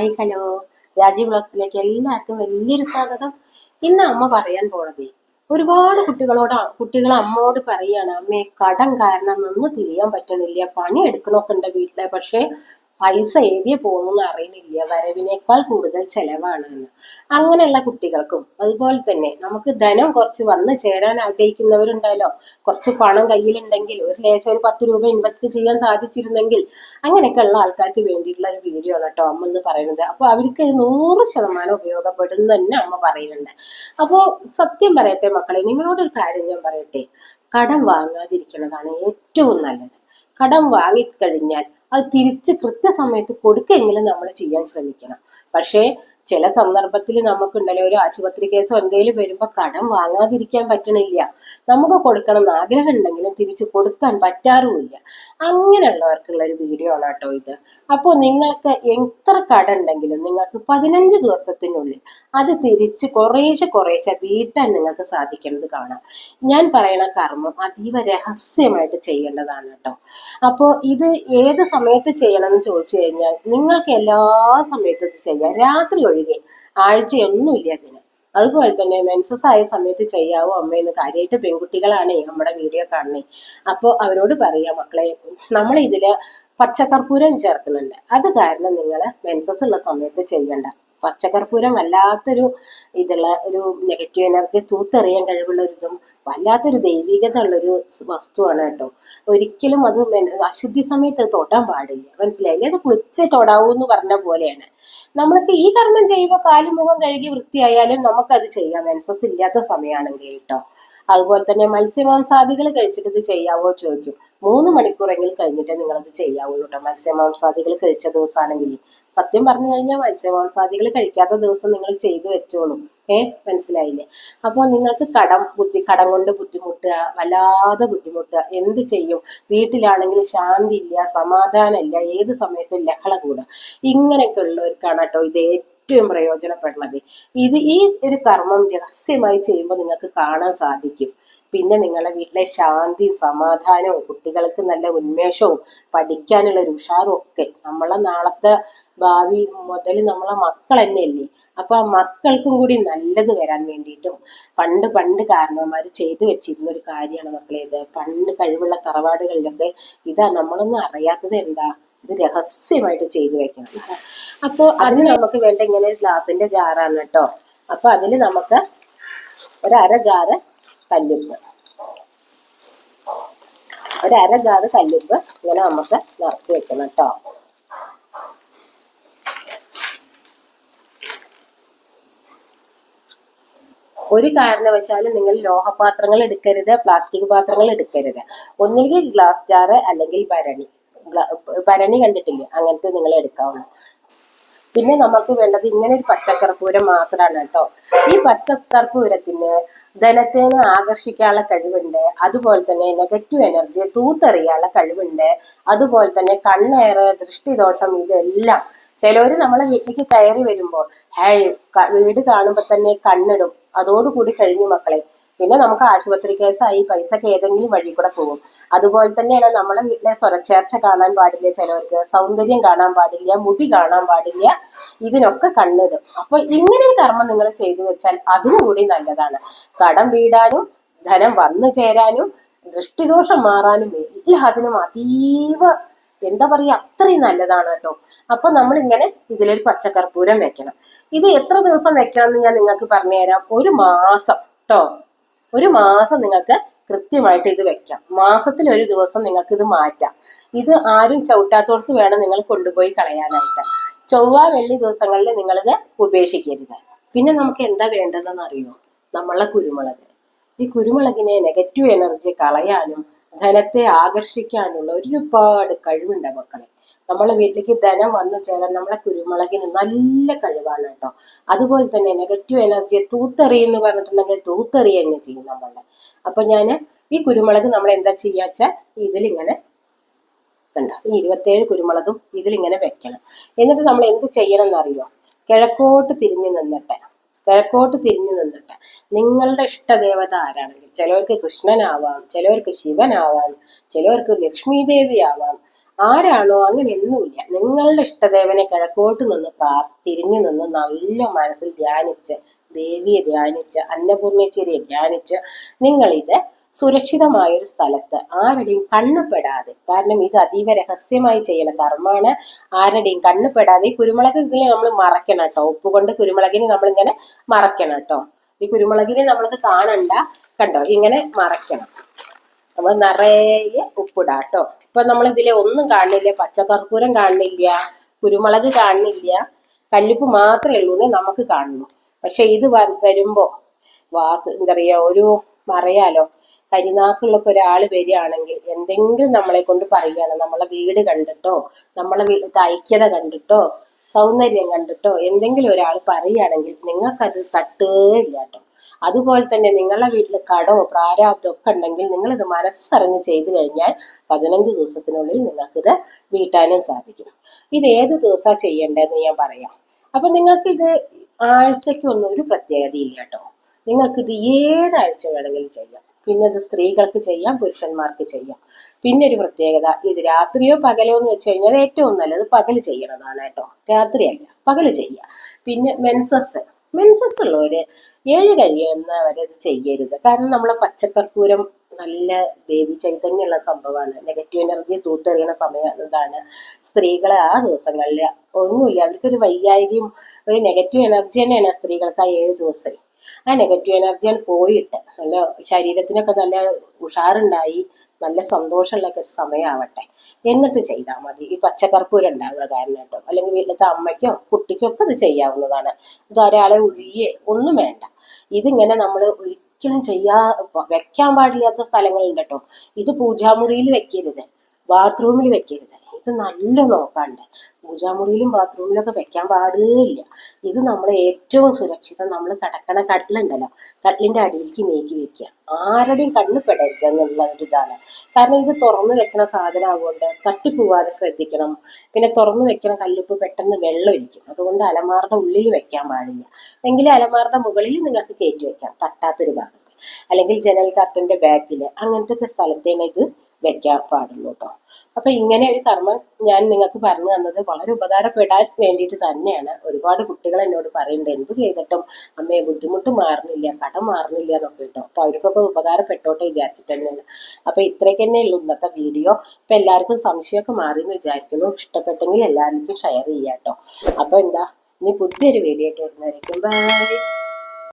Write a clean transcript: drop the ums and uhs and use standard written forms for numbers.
Hi hello, Rajeev വ്ളോഗ്സിലേക്ക് എല്ലാവർക്കും വലിയൊരു സ്വാഗതം. ഇന്ന് അമ്മ പറയാൻ പോണത് ഒരുപാട് കുട്ടികൾ അമ്മയോട് പറയാണ്, അമ്മേ കടം കാരണം ഒന്നും തിരിയാൻ പറ്റണില്ല, പണി എടുക്കണമൊക്കെ ഉണ്ട് വീട്ടിലെ, പക്ഷെ പൈസ എഴുതിയ പോകുമെന്ന് അറിയുന്നില്ല, വരവിനേക്കാൾ കൂടുതൽ ചെലവാണ് എന്ന്. അങ്ങനെയുള്ള കുട്ടികൾക്കും അതുപോലെ തന്നെ നമുക്ക് ധനം കുറച്ച് വന്നു ചേരാൻ ആഗ്രഹിക്കുന്നവരുണ്ടല്ലോ. കുറച്ച് പണം കയ്യിലുണ്ടെങ്കിൽ ഒരു ലേശം ഒരു 10 രൂപ ഇൻവെസ്റ്റ് ചെയ്യാൻ സാധിച്ചിരുന്നെങ്കിൽ അങ്ങനെയൊക്കെ ഉള്ള ആൾക്കാർക്ക് വേണ്ടിയിട്ടുള്ള ഒരു വീഡിയോ ആണ് കേട്ടോ അമ്മ എന്ന് പറയുന്നത്. അപ്പൊ അവർക്ക് 100% ഉപയോഗപ്പെടും തന്നെ അമ്മ പറയുന്നുണ്ട്. അപ്പോൾ സത്യം പറയട്ടെ മക്കളെ, നിങ്ങളോടൊരു കാര്യം ഞാൻ പറയട്ടെ, കടം വാങ്ങാതിരിക്കുന്നതാണ് ഏറ്റവും നല്ലത്. കടം വാങ്ങിക്കഴിഞ്ഞാൽ അത് തിരിച്ച് കൃത്യസമയത്ത് കൊടുക്കെങ്കിലും നമ്മൾ ചെയ്യാൻ ശ്രമിക്കണം. പക്ഷേ ചില സന്ദർഭത്തിൽ നമുക്കുണ്ടല്ലോ, ഒരു ആശുപത്രി കേസോ എന്തെങ്കിലും വരുമ്പോ കടം വാങ്ങാതിരിക്കാൻ പറ്റണില്ല. നമുക്ക് കൊടുക്കണം എന്ന് ആഗ്രഹം ഉണ്ടെങ്കിലും തിരിച്ചു കൊടുക്കാൻ പറ്റാറുമില്ല. അങ്ങനെയുള്ളവർക്കുള്ള ഒരു വീഡിയോ ആണ് കേട്ടോ ഇത്. അപ്പോൾ നിങ്ങൾക്ക് എത്ര കടം ഉണ്ടെങ്കിലും നിങ്ങൾക്ക് 15 ദിവസത്തിനുള്ളിൽ അത് തിരിച്ച് കുറേശ്ശെ വീട്ടാൻ നിങ്ങൾക്ക് സാധിക്കുന്നത് കാണാം. ഞാൻ പറയുന്ന കർമ്മം അതീവ രഹസ്യമായിട്ട് ചെയ്യേണ്ടതാണ് കേട്ടോ. അപ്പോൾ ഇത് ഏത് സമയത്ത് ചെയ്യണം എന്ന് ചോദിച്ചു കഴിഞ്ഞാൽ നിങ്ങൾക്ക് എല്ലാ സമയത്തും ഇത് ചെയ്യാം, രാത്രി ഒഴികെ. ആഴ്ചയൊന്നുമില്ല അതിന്. അതുപോലെ തന്നെ മെൻസസ് ആയ സമയത്ത് ചെയ്യാവോ അമ്മയെന്ന്, കാര്യമായിട്ട് പെൺകുട്ടികളാണേ നമ്മുടെ വീഡിയോ കാണണേ. അപ്പോൾ അവരോട് പറയാം, മക്കളെ നമ്മൾ ഇതില് പച്ചക്കർപ്പൂരം ചേർക്കുന്നുണ്ട്, അത് കാരണം നിങ്ങൾ മെൻസസ് ഉള്ള സമയത്ത് ചെയ്യണ്ട. പച്ചക്കർപ്പൂരം വല്ലാത്തൊരു ഒരു നെഗറ്റീവ് എനർജി തൂത്തെറിയാൻ കഴിവുള്ള ഇതും വല്ലാത്തൊരു ദൈവികത ഉള്ളൊരു വസ്തുവാണ് കേട്ടോ. ഒരിക്കലും അത് അശുദ്ധി സമയത്ത് തൊടാൻ പാടില്ല, മനസ്സിലായില്ലേ? അത് കുളിച്ച് തൊടാവൂ എന്ന് പറഞ്ഞ പോലെയാണ്. നമ്മൾക്ക് ഈ കർമ്മം ചെയ്യുമ്പോൾ കാലും മുഖം കഴുകി വൃത്തിയായാലും നമുക്കത് ചെയ്യാം, മെൻസസ് ഇല്ലാത്ത സമയമാണെങ്കിൽ കേട്ടോ. അതുപോലെ തന്നെ മത്സ്യമാംസാദികൾ കഴിച്ചിട്ട് ഇത് ചെയ്യാവോ ചോദിക്കും. 3 മണിക്കൂറെങ്കിലും കഴിഞ്ഞിട്ടേ നിങ്ങളത് ചെയ്യാവുള്ളൂ കേട്ടോ, മത്സ്യമാംസാദികൾ കഴിച്ച ദിവസമാണെങ്കിൽ. സത്യം പറഞ്ഞു കഴിഞ്ഞാൽ മത്സ്യമാംസാദികൾ കഴിക്കാത്ത ദിവസം നിങ്ങൾ ചെയ്തു വെച്ചോളൂ. മനസ്സിലായില്ലേ? അപ്പോൾ നിങ്ങൾക്ക് കടം കൊണ്ട് ബുദ്ധിമുട്ടുക, വല്ലാതെ ബുദ്ധിമുട്ടുക, എന്ത് ചെയ്യും? വീട്ടിലാണെങ്കിൽ ശാന്തി ഇല്ല, സമാധാനം ഇല്ല, ഏത് സമയത്തും ലഹള കൂടുക. ഇങ്ങനെയൊക്കെ ഉള്ളവർക്കാണ് കേട്ടോ ഇത് ഏറ്റവും പ്രയോജനപ്പെടുന്നത്. ഈ ഒരു കർമ്മം രഹസ്യമായി ചെയ്യുമ്പോൾ നിങ്ങൾക്ക് കാണാൻ സാധിക്കും. പിന്നെ നിങ്ങളുടെ വീട്ടിലെ ശാന്തി, സമാധാനവും, കുട്ടികൾക്ക് നല്ല ഉന്മേഷവും, പഠിക്കാനുള്ള ഒരു ഉഷാറും ഒക്കെ നമ്മളെ നാളത്തെ ഭാവി മുതൽ നമ്മളെ മക്കൾ തന്നെയല്ലേ. അപ്പൊ ആ മക്കൾക്കും കൂടി നല്ലത് വരാൻ വേണ്ടിയിട്ടും പണ്ട് കാരണവന്മാർ ചെയ്തു വെച്ചിരുന്ന ഒരു കാര്യമാണ് മക്കളെ ഇത്. പണ്ട് കഴിവുള്ള തറവാടുകളിലൊക്കെ ഇതാ നമ്മളൊന്നും അറിയാത്തത് എന്താ, ഇത് രഹസ്യമായിട്ട് ചെയ്തു വെക്കണം. അപ്പോൾ അതിന് നമുക്ക് വേണ്ട ഇങ്ങനെ ഒരു ഗ്ലാസിന്റെ ജാറാണ് കേട്ടോ. അപ്പൊ അതിൽ നമുക്ക് ഒരര ജാറ് കല്ലുപ്പ്, ഒരര ജാറ് കല്ലുപ്പ് ഇങ്ങനെ നമുക്ക് നിറച്ച് വെക്കണം കേട്ടോ. ഒരു കാരണവശാലും നിങ്ങൾ ലോഹപാത്രങ്ങൾ എടുക്കരുത്, പ്ലാസ്റ്റിക് പാത്രങ്ങൾ എടുക്കരുത്. ഒന്നുകിൽ ഗ്ലാസ് ജാറ് അല്ലെങ്കിൽ ഭരണി കണ്ടിട്ടില്ലേ, അങ്ങനത്തെ നിങ്ങൾ എടുക്കാവുള്ളൂ. പിന്നെ നമുക്ക് വേണ്ടത് ഇങ്ങനെ ഒരു പച്ചക്കർപ്പൂരം മാത്രമാണ് കേട്ടോ. ഈ പച്ചക്കർപ്പൂരത്തിന് ധനത്തിനെ ആകർഷിക്കാനുള്ള കഴിവുണ്ട്, അതുപോലെ തന്നെ നെഗറ്റീവ് എനർജിയെ തൂത്തെറിയാനുള്ള കഴിവുണ്ട്, അതുപോലെ തന്നെ കണ്ണേറ്, ദൃഷ്ടിദോഷം, ഇതെല്ലാം. ചിലവര് നമ്മളെ വീട്ടിലേക്ക് കയറി വരുമ്പോൾ വീട് കാണുമ്പോ തന്നെ കണ്ണിടും, അതോടുകൂടി കഴിഞ്ഞു മക്കളെ. പിന്നെ നമുക്ക് ആശുപത്രി കേസായി, പൈസക്ക് ഏതെങ്കിലും വഴി കൂടെ പോകും. അതുപോലെ തന്നെയാണ് നമ്മളെ വീട്ടിലെ സ്വരച്ചേർച്ച കാണാൻ പാടില്ല, ചിലവർക്ക് സൗന്ദര്യം കാണാൻ പാടില്ല, മുടി കാണാൻ പാടില്ല, ഇതിനൊക്കെ കണ്ണിടും. അപ്പൊ ഇങ്ങനെ കർമ്മം നിങ്ങൾ ചെയ്തു വെച്ചാൽ അതിനും കൂടി നല്ലതാണ്. കടം വീടാനും ധനം വന്നു ചേരാനും ദൃഷ്ടിദോഷം മാറാനും എല്ലാത്തിനും അതീവ എന്താ പറയാ, അത്രയും നല്ലതാണ് കേട്ടോ. അപ്പൊ നമ്മൾ ഇങ്ങനെ ഇതിലൊരു പച്ചക്കർപ്പൂരം വെക്കണം. ഇത് എത്ര ദിവസം വെക്കണം എന്ന് ഞാൻ നിങ്ങൾക്ക് പറഞ്ഞുതരാം. 1 മാസം കേട്ടോ. 1 മാസം നിങ്ങൾക്ക് കൃത്യമായിട്ട് ഇത് വെക്കാം. മാസത്തിൽ 1 ദിവസം നിങ്ങൾക്ക് ഇത് മാറ്റാം. ഇത് ആരും ചവിട്ടാത്തോടത്ത് വേണം നിങ്ങൾ കൊണ്ടുപോയി കളയാനായിട്ട്. ചൊവ്വ വെള്ളി ദിവസങ്ങളിൽ നിങ്ങളിത് ഉപേക്ഷിക്കരുത്. പിന്നെ നമുക്ക് എന്താ വേണ്ടതെന്ന് അറിയോ? നമ്മളെ കുരുമുളക്. ഈ കുരുമുളകിനെ നെഗറ്റീവ് എനർജി കളയാനും ധനത്തെ ആകർഷിക്കാനുള്ള ഒരുപാട് കഴിവുണ്ട് മക്കളെ. നമ്മളെ വീട്ടിലേക്ക് ധനം വന്നു ചേരാൻ നമ്മളെ കുരുമുളകിന് നല്ല കഴിവാണ് കേട്ടോ. അതുപോലെ തന്നെ നെഗറ്റീവ് എനർജിയെ തൂത്തെറിയെന്ന് പറഞ്ഞിട്ടുണ്ടെങ്കിൽ തൂത്തെറിയ തന്നെ ചെയ്യും നമ്മളുടെ. അപ്പൊ ഞാൻ ഈ കുരുമുളക് നമ്മൾ എന്താ ചെയ്യാച്ച, ഇതിലിങ്ങനെ കണ്ട ഈ 27 കുരുമുളകും ഇതിലിങ്ങനെ വെക്കണം. എന്നിട്ട് നമ്മൾ എന്ത് ചെയ്യണം എന്നറിയോ? കിഴക്കോട്ട് തിരിഞ്ഞു നിന്നിട്ട് നിങ്ങളുടെ ഇഷ്ടദേവത ആരാണെങ്കിൽ, ചിലവർക്ക് കൃഷ്ണനാവാം, ചിലവർക്ക് ശിവനാവാം, ചിലവർക്ക് ലക്ഷ്മി ദേവി ആവാം, ആരാണോ അങ്ങനെയൊന്നുമില്ല. നിങ്ങളുടെ ഇഷ്ടദേവനെ കിഴക്കോട്ട് നിന്ന് തിരിഞ്ഞു നിന്ന് നല്ല മനസ്സിൽ ധ്യാനിച്ച്, ദേവിയെ ധ്യാനിച്ച്, അന്നപൂർണേശ്വരിയെ ധ്യാനിച്ച് നിങ്ങളിത് സുരക്ഷിതമായ ഒരു സ്ഥലത്ത് ആരുടെയും കണ്ണുപെടാതെ, കാരണം ഇത് അതീവ രഹസ്യമായി ചെയ്യുന്ന കർമ്മമാണ്, ആരുടെയും കണ്ണുപെടാതെ. ഈ കുരുമുളക് ഇതിൽ നമ്മൾ മറക്കണം കേട്ടോ. ഉപ്പ് കൊണ്ട് കുരുമുളകിനെ നമ്മളിങ്ങനെ മറക്കണം കേട്ടോ. ഈ കുരുമുളകിനെ നമ്മൾക്ക് കാണണ്ട, കണ്ടോ, ഇങ്ങനെ മറക്കണം. നമ്മൾ നിറയെ ഉപ്പിടാം കേട്ടോ. ഇപ്പൊ നമ്മൾ ഇതിലെ ഒന്നും കാണുന്നില്ല, പച്ചക്കർപ്പൂരം കാണുന്നില്ല, കുരുമുളക് കാണുന്നില്ല, കല്ലുപ്പ് മാത്രമേ ഉള്ളൂ എന്ന് നമുക്ക് കാണുന്നു. പക്ഷെ ഇത് വരുമ്പോ എന്താ പറയാ, ഒരു പറയാലോ, കരിനാക്കുള്ളൊക്കെ ഒരാൾ വരികയാണെങ്കിൽ എന്തെങ്കിലും നമ്മളെ കൊണ്ട് പറയുകയാണ്, നമ്മളെ വീട് കണ്ടിട്ടോ, നമ്മളെ വീട്ടിലത്തെ ഐക്യത കണ്ടിട്ടോ, സൗന്ദര്യം കണ്ടിട്ടോ എന്തെങ്കിലും ഒരാൾ പറയുകയാണെങ്കിൽ നിങ്ങൾക്കത് തട്ടുകയില്ല കേട്ടോ. അതുപോലെ തന്നെ നിങ്ങളുടെ വീട്ടിൽ കടോ പ്രാരാബ്ദമോ ഒക്കെ ഉണ്ടെങ്കിൽ നിങ്ങളിത് മനസ്സറിഞ്ഞ് ചെയ്തു കഴിഞ്ഞാൽ 15 ദിവസത്തിനുള്ളിൽ നിങ്ങൾക്കിത് വീട്ടാനും സാധിക്കും. ഇത് ഏത് ദിവസമാണ് ചെയ്യേണ്ടതെന്ന് ഞാൻ പറയാം. അപ്പൊ നിങ്ങൾക്കിത് ആഴ്ചക്കൊന്നും ഒരു പ്രത്യേകതയില്ല കേട്ടോ. നിങ്ങൾക്കിത് ഏതാഴ്ച വേണമെങ്കിലും ചെയ്യാം. പിന്നെ ഇത് സ്ത്രീകൾക്ക് ചെയ്യാം, പുരുഷന്മാർക്ക് ചെയ്യാം. പിന്നെ ഒരു പ്രത്യേകത, ഇത് രാത്രിയോ പകലോ എന്ന് വെച്ച് കഴിഞ്ഞാൽ ഏറ്റവും നല്ലത് പകല് ചെയ്യണതാണ് കേട്ടോ. രാത്രിയല്ല, പകല് ചെയ്യാം. പിന്നെ മെൻസസ് ഉള്ളവര് 7 കഴിയുന്നവരെ ഇത് ചെയ്യരുത്. കാരണം നമ്മളെ പച്ചക്കർപ്പൂരം നല്ല ദേവി ചൈതന്യമുള്ള സംഭവമാണ്. നെഗറ്റീവ് എനർജി തൂത്തെറിയണ സമയം ഇതാണ്. സ്ത്രീകളെ ആ ദിവസങ്ങളിൽ ഒന്നുമില്ല, അവർക്കൊരു വൈകാരികയും ഒരു നെഗറ്റീവ് എനർജി തന്നെയാണ് സ്ത്രീകൾക്ക് ആ 7 ദിവസം. ആ നെഗറ്റീവ് എനർജിയാണ് പോയിട്ട് നല്ല ശരീരത്തിനൊക്കെ നല്ല ഉഷാറുണ്ടായി നല്ല സന്തോഷമുള്ള ഒരു സമയമാവട്ടെ, എന്നിട്ട് ചെയ്താൽ മതി. ഈ പച്ചക്കർപ്പൂരം ഉണ്ടാവുക കാരണം കേട്ടോ. അല്ലെങ്കിൽ വീട്ടിലത്തെ അമ്മയ്ക്കോ കുട്ടിക്കോ ഒക്കെ ഇത് ചെയ്യാവുന്നതാണ്. ഇത് ഒരാളെ ഒഴിയെ ഒന്നും വേണ്ട. ഇതിങ്ങനെ നമ്മൾ ഒരിക്കലും വെക്കാൻ പാടില്ലാത്ത സ്ഥലങ്ങളുണ്ട് കേട്ടോ. ഇത് പൂജാമുറിയിൽ വെക്കരുത്, ബാത്റൂമിൽ വെക്കരുത്. ഇത് നല്ല നോക്കാണ്ട്. പൂജാമുറിയിലും ബാത്റൂമിലൊക്കെ വെക്കാൻ പാടില്ല. ഇത് നമ്മൾ ഏറ്റവും സുരക്ഷിതം നമ്മൾ കിടക്കണ കട്ടിലുണ്ടല്ലോ, കട്ടിലിന്റെ അടിയിലേക്ക് നീക്കി വെക്കുക. ആരുടെയും കണ്ണ് പെടരുത് എന്നുള്ള ഒരു ഇതാണ്. കാരണം ഇത് തുറന്നു വെക്കുന്ന സാധനമാകൊണ്ട് തട്ടിപ്പോവാതെ ശ്രദ്ധിക്കണം. പിന്നെ തുറന്നു വെക്കുന്ന കല്ലുപ്പ് പെട്ടെന്ന് വെള്ളം ഒഴിക്കും. അതുകൊണ്ട് അലമാറിന്റെ ഉള്ളിൽ വെക്കാൻ പാടില്ല. എങ്കിൽ അലമാറിന്റെ മുകളിൽ നിങ്ങൾക്ക് കയറ്റി വെക്കാം, തട്ടാത്തൊരു ഭാഗത്ത്, അല്ലെങ്കിൽ ജനൽ കർട്ടന്റെ ബാക്കിൽ, അങ്ങനത്തെ ഒക്കെ സ്ഥലത്തേനെ ഇത് വെക്കാൻ പാടുള്ളൂ കേട്ടോ. അപ്പൊ ഇങ്ങനെ ഒരു കർമ്മം ഞാൻ നിങ്ങൾക്ക് പറഞ്ഞു തന്നത് വളരെ ഉപകാരപ്പെടാൻ വേണ്ടിയിട്ട് തന്നെയാണ്. ഒരുപാട് കുട്ടികൾ എന്നോട് പറയുന്നുണ്ട്, എന്ത് ചെയ്തിട്ടും അമ്മയെ ബുദ്ധിമുട്ട് മാറുന്നില്ല, കടം മാറുന്നില്ല എന്നൊക്കെ കേട്ടോ. അപ്പൊ അവർക്കൊക്കെ ഉപകാരപ്പെട്ടോട്ടെ വിചാരിച്ചിട്ട് തന്നെയാണ്. അപ്പൊ ഇത്രയ്ക്ക് തന്നെ ഉള്ളൂ ഇന്നത്തെ വീഡിയോ. ഇപ്പൊ എല്ലാവർക്കും സംശയമൊക്കെ മാറി എന്ന് വിചാരിക്കുന്നു. ഇഷ്ടപ്പെട്ടെങ്കിൽ എല്ലാവർക്കും ഷെയർ ചെയ്യാം കേട്ടോ. അപ്പൊ എന്താ, ഇനി പുതിയൊരു വീഡിയോ ആയിട്ട് വരുന്നതായിരിക്കും. ബൈ.